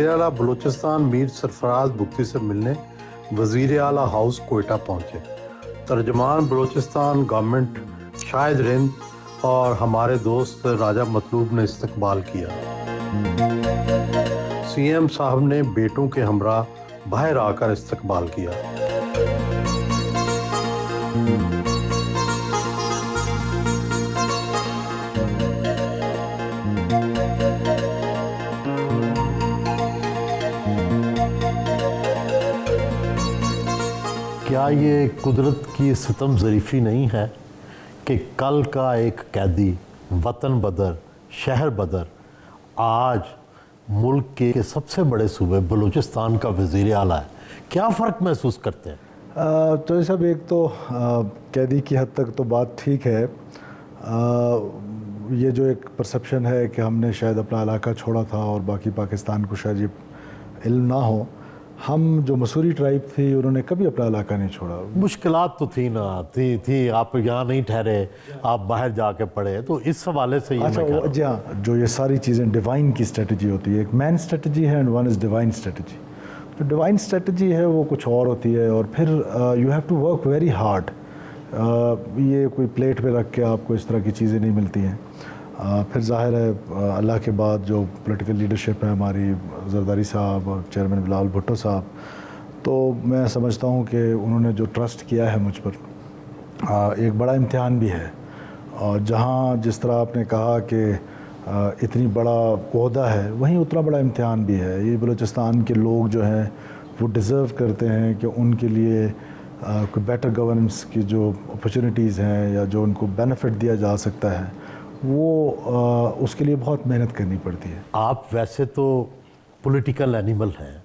वज़ीर आला बलूचिस्तान मीर सरफराज बुख्ती से मिलने वज़ीर आला हाउस कोयटा पहुंचे। तर्जमान बलूचिस्तान गवर्नमेंट शाहिद रिंद और हमारे दोस्त राजा मतलूब ने इस्तकबाल किया। सीएम साहब ने बेटों के हमरा बाहर आकर इस्तकबाल किया। क्या ये कुदरत की सितम ज़रीफ़ी नहीं है कि कल का एक कैदी वतन बदर शहर बदर आज मुल्क के सबसे बड़े सूबे बलूचिस्तान का वज़ीर आला है? क्या फ़र्क महसूस करते हैं? तो सब एक तो कैदी की हद तक तो बात ठीक है। ये जो एक परसेप्शन है कि हमने शायद अपना इलाका छोड़ा था और बाकी पाकिस्तान को शायद ये इल्म ना हो, हम जो मसूरी ट्राइब थी उन्होंने कभी अपना इलाका नहीं छोड़ा। मुश्किलात तो थी ना, थी आप यहाँ नहीं ठहरे, आप बाहर जाके पढ़े, तो इस हवाले से अच्छा जी हाँ, जो ये सारी चीज़ें डिवाइन की स्ट्रेटजी होती है, एक मैन स्ट्रेटजी है and one is divine strategy. तो डिवाइन स्ट्रेटजी है वो कुछ और होती है, और फिर you have to work very hard. ये कोई प्लेट पे रख के आपको इस तरह की चीज़ें नहीं मिलती हैं। फिर ज़ाहिर है अल्लाह के बाद जो पॉलिटिकल लीडरशिप है हमारी, जरदारी साहब और चेयरमैन बिलावल भुट्टो साहब, तो मैं समझता हूँ कि उन्होंने जो ट्रस्ट किया है मुझ पर एक बड़ा इम्तिहान भी है। और जहाँ जिस तरह आपने कहा कि इतनी बड़ा ओहदा है, वहीं उतना बड़ा इम्तिहान भी है। ये बलूचिस्तान के लोग जो हैं वो डिज़र्व करते हैं कि उनके लिए कोई बेटर गवर्नेंस की जो अपॉर्चुनिटीज़ हैं या जो उनको बेनिफिट दिया जा सकता है, वो उसके लिए बहुत मेहनत करनी पड़ती है। आप वैसे तो पॉलिटिकल एनिमल हैं,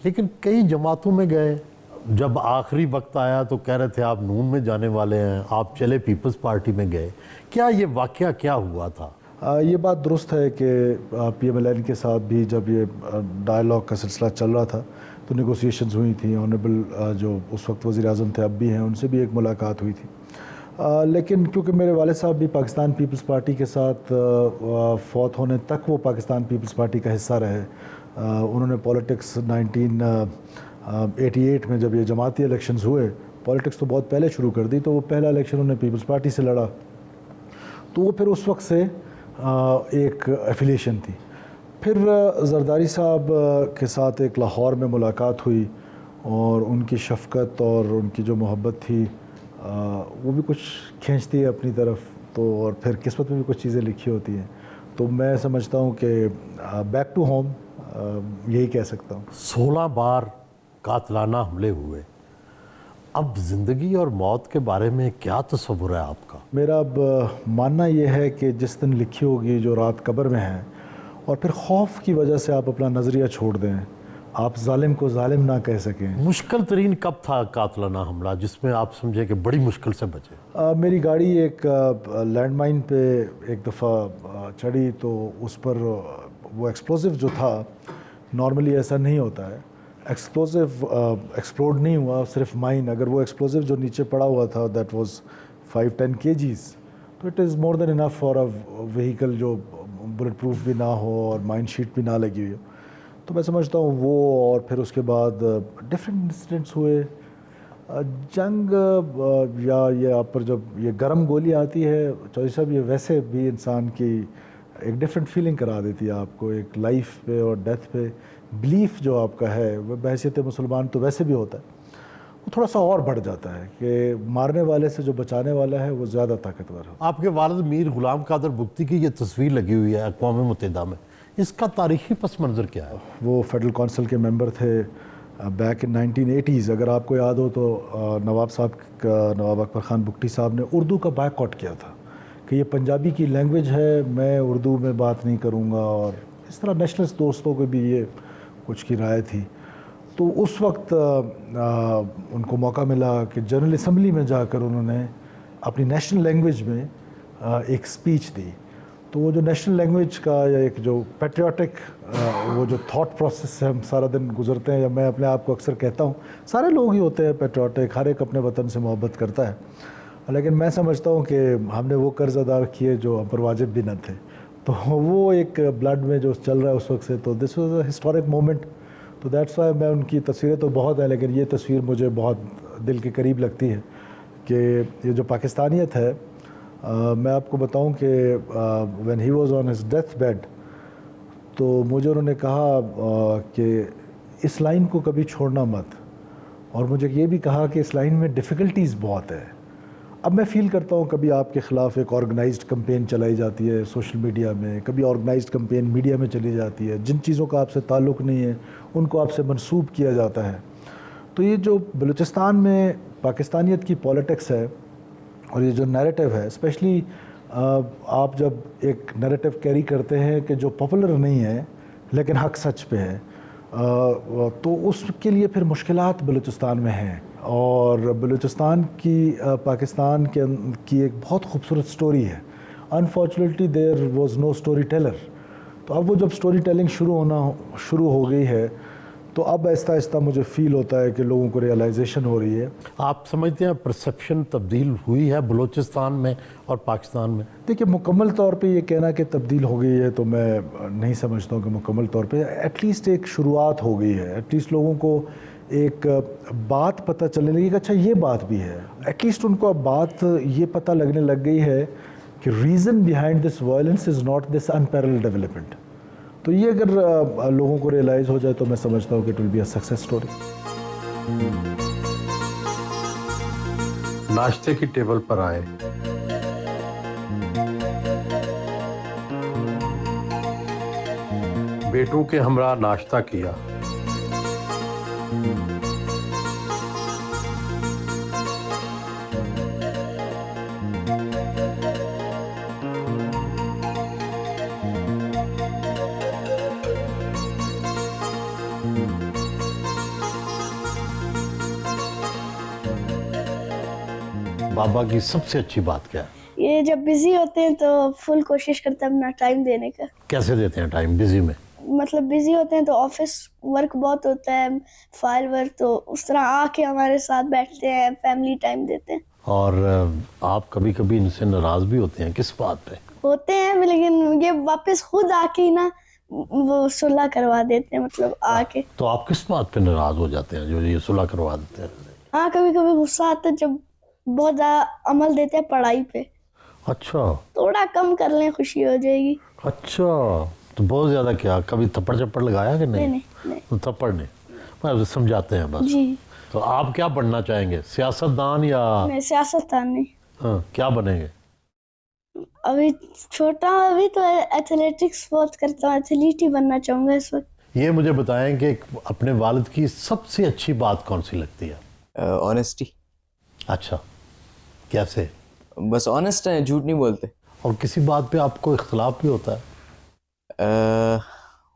लेकिन कई जमातों में गए, जब आखिरी वक्त आया तो कह रहे थे आप नून में जाने वाले हैं, आप चले पीपल्स पार्टी में गए। क्या ये वाक़या क्या हुआ था? ये बात दुरुस्त है कि PMLN के साथ भी जब ये डायलॉग का सिलसिला चल रहा था तो नेगोशिएशंस हुई थी। ऑनरेबल जो उस वक्त वज़ीर आज़म थे, अब भी हैं, उनसे भी एक मुलाकात हुई थी। लेकिन क्योंकि मेरे वालिद साहब भी पाकिस्तान पीपल्स पार्टी के साथ फौत होने तक वो पाकिस्तान पीपल्स पार्टी का हिस्सा रहे। उन्होंने पॉलिटिक्स 1988 में जब ये जमाती इलेक्शंस हुए, पॉलिटिक्स तो बहुत पहले शुरू कर दी, तो वो पहला इलेक्शन उन्होंने पीपल्स पार्टी से लड़ा, तो वो फिर उस वक्त से एक एफिलिएशन थी। फिर जरदारी साहब के साथ एक लाहौर में मुलाकात हुई और उनकी शफ़क़त और उनकी जो मोहब्बत थी वो भी कुछ खींचती है अपनी तरफ, तो और फिर किस्मत में भी कुछ चीज़ें लिखी होती हैं। तो मैं समझता हूँ कि बैक टू होम यही कह सकता हूँ। 16 बार कातलाना हमले हुए, अब ज़िंदगी और मौत के बारे में क्या तस्वुर है आपका? मेरा अब मानना ये है कि जिस दिन लिखी होगी जो रात कब्र में है, और फिर खौफ की वजह से आप अपना नज़रिया छोड़ दें, आप जालिम को जालिम ना कह सकें। मुश्किल तरीन कब था कातलाना हमला जिसमें आप समझे कि बड़ी मुश्किल से बचे? मेरी गाड़ी एक लैंडमाइन पे एक दफ़ा चढ़ी, तो उस पर वो एक्सप्लोसिव जो था, नॉर्मली ऐसा नहीं होता है, एक्सप्लोसिव एक्सप्लोड नहीं हुआ, सिर्फ माइन। अगर वो एक्सप्लोसिव जो नीचे पड़ा हुआ था दैट वाज 5-10 kgs, तो it is more than enough for a vehicle जो बुलेट प्रूफ भी ना हो और माइन शीट भी ना लगी हुई हो। तो मैं समझता हूँ वो, और फिर उसके बाद डिफरेंट इंसिडेंट्स हुए। जंग या ये आप पर जब ये गर्म गोली आती है चौधरी साहब, ये वैसे भी इंसान की एक डिफरेंट फीलिंग करा देती है आपको, एक लाइफ पे और डेथ पे बिलीफ जो आपका है वह बहैसियत मुसलमान तो वैसे भी होता है, वो थोड़ा सा और बढ़ जाता है कि मारने वाले से जो बचाने वाला है वो ज़्यादा ताकतवर है। आपके वालिद मीर गुलाम कादर बुख्ती की ये तस्वीर लगी हुई है अक़वाम मुत्तहिदा में, इसका तारीख़ी पस मंज़र क्या है? वो फेडरल कौंसिल के मेंबर थे बैक इन 1980s। अगर आपको याद हो तो नवाब अकबर ख़ान बुख्ती साहब ने उर्दू का बायकॉट किया था कि ये पंजाबी की लैंग्वेज है, मैं उर्दू में बात नहीं करूँगा, और इस तरह नेशनलिस्ट दोस्तों को भी ये कुछ की राय थी। तो उस वक्त उनको मौका मिला कि जनरल असम्बली में जाकर उन्होंने अपनी नेशनल लैंग्वेज में एक स्पीच दी। तो वो जो नेशनल लैंग्वेज का या एक जो पैट्रियाटिक वो जो थॉट प्रोसेस से हम सारा दिन गुजरते हैं, या मैं अपने आप को अक्सर कहता हूँ सारे लोग ही होते हैं पैट्रियाटिक, हर एक अपने वतन से मोहब्बत करता है, लेकिन मैं समझता हूँ कि हमने वो कर्ज़ अदा किए जो हम पर वाजिब भी न थे। تو وہ ایک بلڈ میں جو چل رہا ہے اس وقت سے, تو this was a historic moment. تو دیٹس وائی میں ان کی تصویریں تو بہت ہیں, لیکن یہ تصویر مجھے بہت دل کے قریب لگتی ہے کہ یہ جو پاکستانیت ہے. میں آپ کو بتاؤں کہ when he was on his deathbed, تو مجھے انہوں نے کہا کہ اس لائن کو کبھی چھوڑنا مت, اور مجھے یہ بھی کہا کہ اس لائن میں ڈیفیکلٹیز بہت ہے. اب میں فیل کرتا ہوں کبھی آپ کے خلاف ایک آرگنائزڈ کمپین چلائی جاتی ہے سوشل میڈیا میں, کبھی آرگنائزڈ کمپین میڈیا میں چلی جاتی ہے, جن چیزوں کا آپ سے تعلق نہیں ہے ان کو آپ سے منسوب کیا جاتا ہے. تو یہ جو بلوچستان میں پاکستانیت کی پولیٹکس ہے اور یہ جو نیریٹو ہے, اسپیشلی آپ جب ایک نیریٹو کیری کرتے ہیں کہ جو پاپولر نہیں ہے لیکن حق سچ پہ ہے, تو اس کے لیے پھر مشکلات بلوچستان میں ہیں. اور بلوچستان کی پاکستان کی ایک بہت خوبصورت سٹوری ہے. Unfortunately there was no storyteller. تو اب وہ جب اسٹوری ٹیلنگ شروع ہو گئی ہے, تو اب آہستہ آہستہ مجھے فیل ہوتا ہے کہ لوگوں کو ریئلائزیشن ہو رہی ہے. آپ سمجھتے ہیں پرسیپشن تبدیل ہوئی ہے بلوچستان میں اور پاکستان میں؟ دیکھیے, مکمل طور پہ یہ کہنا کہ تبدیل ہو گئی ہے تو میں نہیں سمجھتا ہوں کہ مکمل طور پہ. ایٹ لیسٹ ایک شروعات ہو گئی ہے, ایٹ لیسٹ لوگوں کو ایک بات پتہ چلنے لگی کہ اچھا یہ بات بھی ہے. ایٹ لیسٹ ان کو اب بات یہ پتہ لگنے لگ گئی ہے کہ reason behind this violence is not this imperial development. تو یہ اگر لوگوں کو ریئلائز ہو جائے تو میں سمجھتا ہوں کہ it will be a success story. ناشتے کی ٹیبل پر آئے, بیٹوں کے ہمراہ ناشتہ کیا, بابا کی سب سے اچھی بات کیا ہے؟ یہ جب بزی ہوتے ہیں تو فل کوشش کرتے ہیں اپنا ٹائم دینے کا. کیسے دیتے ہیں ٹائم بزی میں؟ مطلب بزی ہوتے ہیں تو آفس ورک بہت ہوتا ہے, فائل ورک, تو اس طرح آ کے ہمارے ساتھ بیٹھتے ہیں, فیملی ٹائم دیتے ہیں. اور آپ کبھی کبھی ان سے ناراض بھی ہوتے ہیں, کس بات پہ ہوتے ہیں, لیکن یہ واپس خود آ کے نا وہ صلح کروا دیتے ہیں, مطلب آ کے. تو آپ کس بات پہ ناراض ہو جاتے ہیں جو یہ صلح کروا دیتے ہیں؟ ہاں, کبھی کبھی غصہ آتا ہے جب بہت زیادہ عمل دیتے ہیں پڑھائی پہ. اچھا, تھوڑا کم کر لیں, خوشی ہو جائے گی. اچھا, تو بہت زیادہ کیا کبھی تھپڑ چپڑ لگایا کہ نہیں؟ نہیں. تھپڑ نہیں, میں سمجھاتے ہیں بس. جی. تو آپ کیا بننا چاہیں گے, سیاست دان یا؟ میں سیاست دان نہیں. ہاں, کیا بنیں گے؟ ابھی چھوٹا ہوں, ابھی تو ایتھلیٹکس بہت کرتا ہوں, ایتھلیٹ ہی بننا چاہوں گا اس وقت. یہ مجھے بتائیں کہ اپنے والد کی سب سے اچھی بات کون سی لگتی ہے؟ آنیسٹی. اچھا, کیسے؟ بس آنیسٹ ہیں, جھوٹ نہیں بولتے. اور کسی بات پہ آپ کو اختلاف بھی ہوتا ہے؟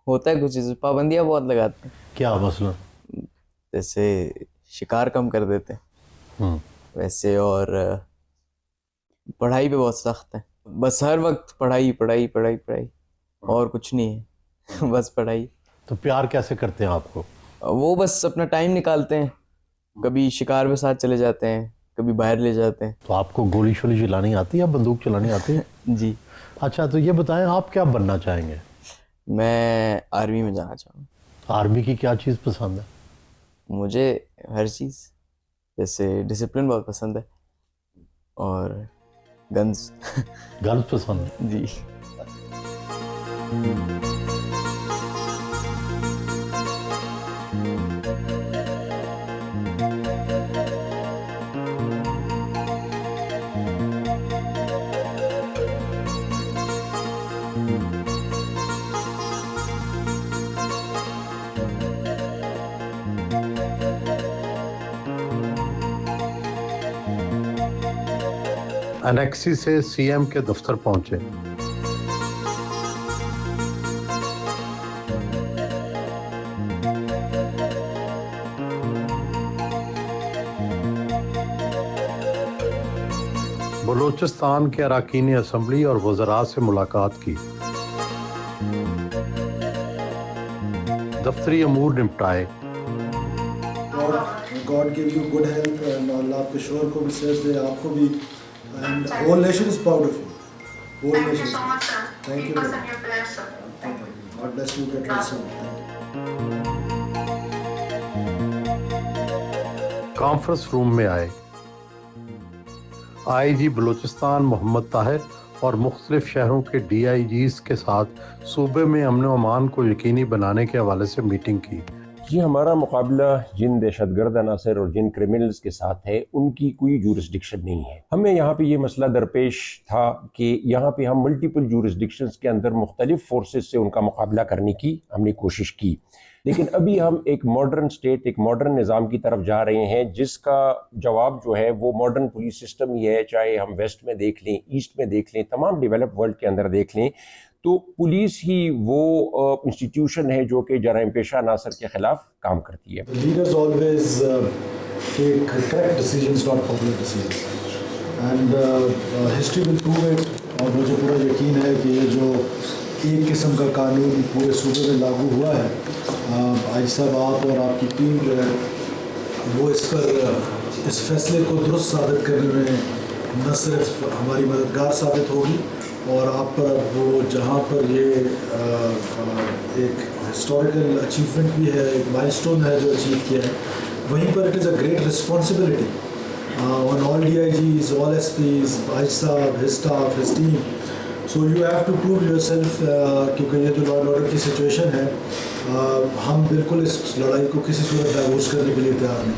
ہوتا ہے, کچھ چیز پابندیاں بہت لگاتے ہیں. کیا مثلا؟ جیسے شکار کم کر دیتے ہیں ویسے, اور پڑھائی پہ بہت سخت ہے. بس ہر وقت پڑھائی پڑھائی پڑھائی پڑھائی, اور کچھ نہیں ہے, بس پڑھائی. تو پیار کیسے کرتے ہیں آپ کو؟ وہ بس اپنا ٹائم نکالتے ہیں, کبھی شکار پہ ساتھ چلے جاتے ہیں, کبھی باہر لے جاتے ہیں. تو آپ کو گولی شولی چلانی آتی ہے یا بندوق چلانی آتی ہے؟ جی. اچھا, تو یہ بتائیں آپ کیا بننا چاہیں گے؟ میں آرمی میں جانا چاہوں گا. آرمی کی کیا چیز پسند ہے؟ مجھے ہر چیز, جیسے ڈسپلن بہت پسند ہے, اور گنز. گنز پسند ہے؟ جی. انیکسی سے سی ایم کے دفتر پہنچے. بلوچستان کے اراکین اسمبلی اور وزراء سے ملاقات کی, دفتری امور نپٹائے. God give you good health and اللہ آپ کے شوہر کو بھی صحت دے, آپ کو بھی, and whole nation is proud of you. Whole nation. Thank you very much. God bless you. Get well soon. Thank you. Conference room में आए। आईजी बलूचिस्तान मोहम्मद ताहिर और मुख्तलिफ शहरों के DIGs के साथ सूबे में अमन व अमान को यकीनी बनाने के हवाले से मीटिंग की। जी, हमारा मुकाबला जिन दहशतगर्द अनासर और जिन क्रिमिनल्स के साथ है उनकी कोई जूरिसडिक्शन नहीं है। हमें यहाँ पे ये मसला दरपेश था कि यहाँ पे हम मल्टीपल जूरिसडिक्शंस के अंदर मुख्तलिफ फोर्सेस से उनका मुकाबला करने की हमने कोशिश की, लेकिन अभी हम एक मॉडर्न स्टेट, एक मॉडर्न निज़ाम की तरफ जा रहे हैं जिसका जवाब जो है वो मॉडर्न पुलिस सिस्टम ही है। चाहे हम वेस्ट में देख लें, ईस्ट में देख लें, तमाम डेवलप्ड वर्ल्ड के अंदर देख लें, तो पुलिस ही वो इंस्टीट्यूशन है जो कि जराइम पेशा अनासर के खिलाफ काम करती है। Leaders always take correct decisions, not popular decisions, and history will prove it. और मुझे पूरा यकीन है कि ये जो एक किस्म का कानून पूरे सूबे में लागू हुआ है, आज साहब आप और आपकी टीम जो है वो इस पर इस फैसले को दुरुस्त साबित करने में न सिर्फ हमारी मददगार साबित होगी और आप पर वो जहाँ पर ये एक हिस्टोरिकल अचीवमेंट भी है, एक माइलस्टोन है जो अचीव किया है, वहीं पर it is a great responsibility on all DIGs, all SPs, भाई साहब, his staff, his team. So you have to prove yourself, क्योंकि ये जो लॉ एंड ऑर्डर की सिचुएशन है, हम बिल्कुल इस लड़ाई को किसी सूरत डाइवोर्स करने के लिए तैयार नहीं।